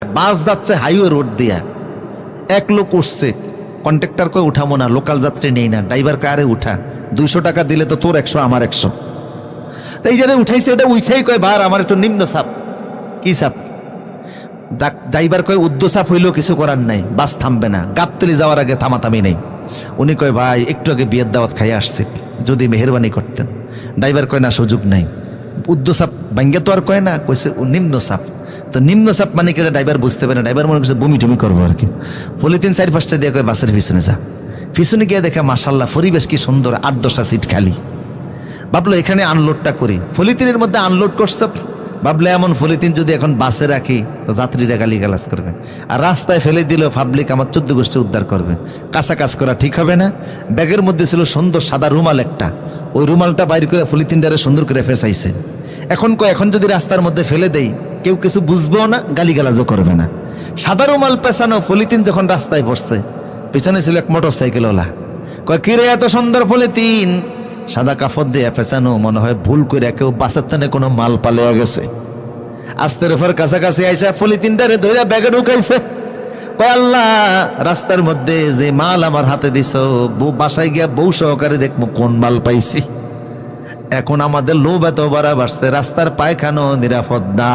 বাস যাচ্ছে highway road দিয়া, এক লোক উঠছে, কন্ট্রাক্টর কই উঠাবো না, লোকাল যাত্রী নেই না, ড্রাইভার কারে উঠা, 200 টাকা দিলে তো তোর 100 আমার 100। এই জন্য উঠাইছে, এটা উঠাই কয় বার আমার একটু নিম্ন চাপ। কি চাপ? ড্রাইভার কয় উদ্য চাপ হইলেও কিছু করার নাই, বাস থামবে না, গাবতলি যাওয়ার আগে থামাথামি নেই। উনি কয় ভাই একটু আগে বিয়ের দাওয়াত খাইয়ে আসছে, যদি মেহরবানি করতেন। ড্রাইভার কয় না সুযোগ নাই, উদ্য চাপ ভাঙ্গে তো আর কয় না, কইছে নিম্ন চাপ। তো নিম্ন চাপ মানে কি ড্রাইভার বুঝতে পারে না, ড্রাইভার মনে করছে বমি টমি করবো আর কি। পলিথিন 4-5টা দিয়ে কয় বাসের পিছনে যা। পিছনে গিয়ে দেখে মাশাল্লাহ পরিবেশ কি সুন্দর, 8-10টা সিট খালি। ভাবলো এখানে আনলোডটা করি, পলিথিনের মধ্যে আনলোড করছে। ভাবলে এমন পলিথিন যদি এখন বাসে রাখি তো যাত্রীরা গালিগালাজ করবে, আর রাস্তায় ফেলে দিলেও পাবলিক আমার 14 গোষ্ঠী উদ্ধার করবে। কাঁচা কাজ করা ঠিক হবে না। ব্যাগের মধ্যে ছিল সুন্দর সাদা রুমাল একটা, ওই রুমালটা বাইর করে পলিথিনটারে সুন্দর করে ফেসাইছে। এখন যদি রাস্তার মধ্যে ফেলে দেই কেউ কিছু বুঝবেও না, গালিগালাজও করবে না। সাদা রুমাল পেছানো পলিথিন যখন রাস্তায় পড়ছে, পিছনে ছিল এক মোটর সাইকেলওয়ালা। কয় কিরে এত সুন্দর পলিথিন, সাদা কাপড় দিয়ে পেঁচানো, মনে হয় ভুল করে কেউ বাসের টানে কোনো মাল পালিয়ে গেছে। আস্তে রেফার কাছাকাছি আইসা পলিথিনটারে ধরে ব্যাগে ঢুকাইছে। কয় আল্লাহ, রাস্তার মধ্যে যে মাল আমার হাতে দিছ, বাসায় গিয়া বউ সহকারে দেখবো কোন মাল পাইছি। এখন আমাদের লোভ এত বাড়া বাড়ছে, রাস্তার পায়খানো নিরাপদ না।